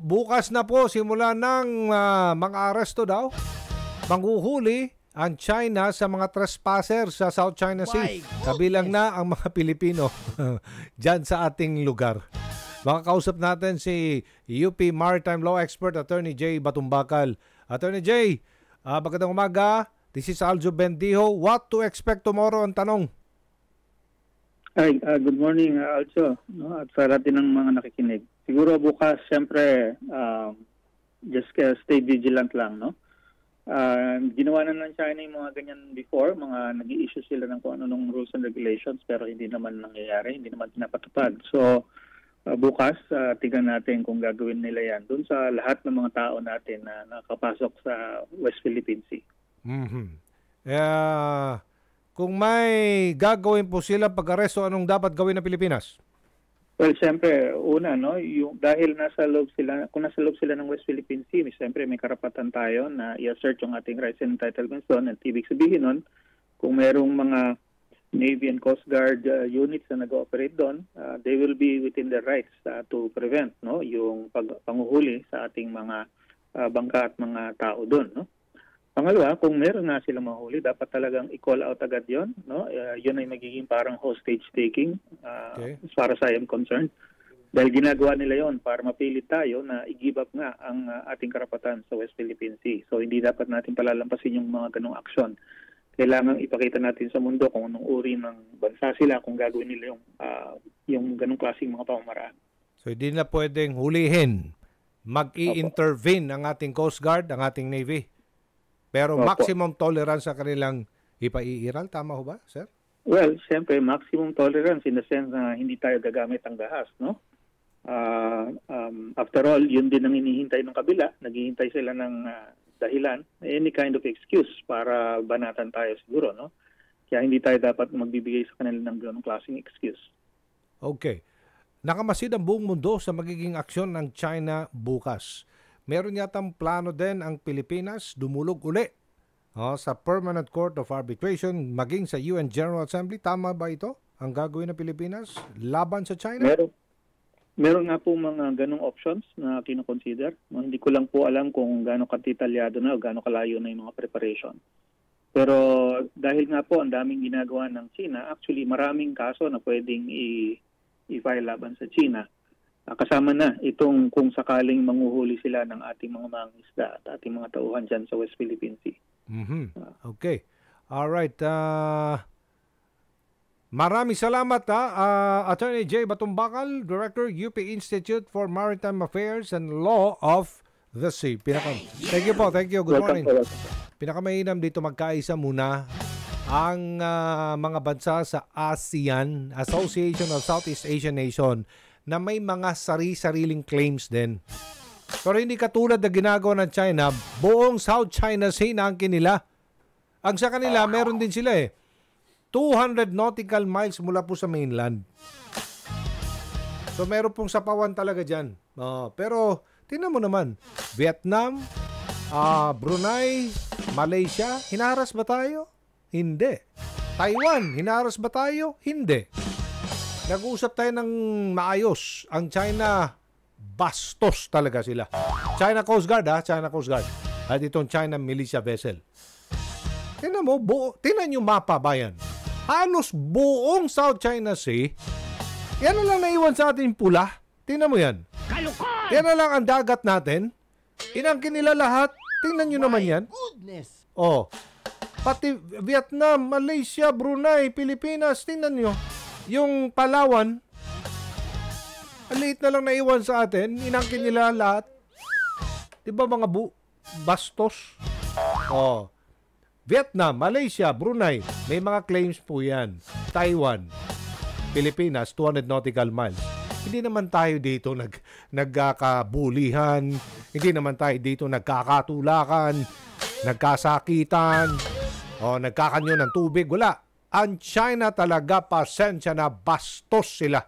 bukas na po simula ng mga aresto daw. Manghuhuli ang China sa mga trespasser sa South China Sea. Kabilang na ang mga Pilipino dyan sa ating lugar. Makakausap natin si UP Maritime Law Expert Attorney Jay Batumbakal. Attorney Jay, magandang umaga. This is Aljo Bendijo. What to expect tomorrow ang tanong? Hi, good morning Aljo, no? At sa lahat din ng mga nakikinig. Siguro bukas, siyempre, just stay vigilant lang, no? Ginawa na ng China yung mga ganyan before, mga nag-i-issue sila ng kung ano rules and regulations, pero hindi naman nangyayari, hindi naman pinapatupad. So, bukas, tignan natin kung gagawin nila yan dun sa lahat ng mga tao natin na nakapasok sa West Philippine Sea. Kung may gagawin po sila pag-aresto, anong dapat gawin ng Pilipinas? Well, siyempre, una, no, dahil nasa loob sila, kung nasa loob sila ng West Philippine Sea, siyempre may karapatan tayo na i-assert yung ating rights and entitlements doon. At ibig sabihin nun, kung merong mga Navy and Coast Guard units na nag-ooperate doon, they will be within their rights to prevent, no, yung panguhuli sa ating mga bangka at mga tao doon, no. Pangalawa, kung meron na silang mahuli, dapat talagang i-call out agad yon, no? Yun ay magiging parang hostage taking as far as I am concerned. Dahil ginagawa nila yon para mapilit tayo na i-give up nga ang ating karapatan sa West Philippine Sea. So hindi dapat natin palalampasin yung mga ganong aksyon. Kailangan ipakita natin sa mundo kung anong uri ng bansa sila kung gagawin nila yung ganong klaseng mga pamamaraan. So hindi na pwedeng hulihin, mag-i-intervene ang ating Coast Guard, ang ating Navy. Pero maximum tolerance sa kanilang ipaiiral. Tama ho ba, sir? Well, siyempre, maximum tolerance in the sense na hindi tayo gagamit ang dahas, no? After all, yun din ang hinihintay ng kabila. Naghihintay sila ng dahilan, any kind of excuse para banatan tayo siguro, no? Kaya hindi tayo dapat magbibigay sa kanila ng ganong klaseng excuse. Okay. Nakamasid ang buong mundo sa magiging aksyon ng China bukas. Meron yatang plano din ang Pilipinas dumulog uli sa Permanent Court of Arbitration maging sa UN General Assembly. Tama ba ito ang gagawin ng Pilipinas laban sa China? Meron nga po mga ganong options na kinoconsider. Hindi ko lang po alam kung gaano katitalyado na o gaano kalayo na yung mga preparation. Pero dahil nga po ang daming ginagawa ng China, actually maraming kaso na pwedeng i-file laban sa China. Kasama na itong kung sakaling manguhuli sila ng ating mga mangingisda at ating mga tauhan dyan sa West Philippine Sea. Okay. Alright. Maraming salamat Attorney Jay Batumbakal, Director, UP Institute for Maritime Affairs and Law of the Sea. Thank you po. Thank you. Good morning. Pinakamainam dito magkaisa muna ang mga bansa sa ASEAN, Association of Southeast Asian Nation, na may mga sari-sariling claims din. Pero hindi katulad na ginagawa ng China, buong South China Sea na ang kinila. Ang sa kanila, meron din sila 200 nautical miles mula po sa mainland. So meron pong sapawan talaga dyan. Pero tingnan mo naman, Vietnam, Brunei, Malaysia, hinaharas ba tayo? Hindi. Taiwan, hinaharas ba tayo? Hindi. Nag-uusap tayo ng maayos. Ang China, bastos talaga sila. China Coast Guard, China Coast Guard. At itong China militia vessel. Tingnan mo, tingnan yung mapa, bayan. Halos buong South China Sea, yan na lang naiwan sa ating pula. Tingnan mo yan. Yan na lang ang dagat natin. Inangkin nila lahat. Tingnan nyo naman yan. Goodness. Pati Vietnam, Malaysia, Brunei, Pilipinas, tingnan nyo. Yung Palawan, ang liit na lang naiwan sa atin, inangkin nila lahat. Diba mga bastos? Vietnam, Malaysia, Brunei, may mga claims po yan. Taiwan, Pilipinas, 200 nautical miles. Hindi naman tayo dito nagkakabulihan, hindi naman tayo dito nagkakatulakan, nagkasakitan, nagkakanyo ng tubig. Wala. Ang China talaga, pasensya na, bastos sila.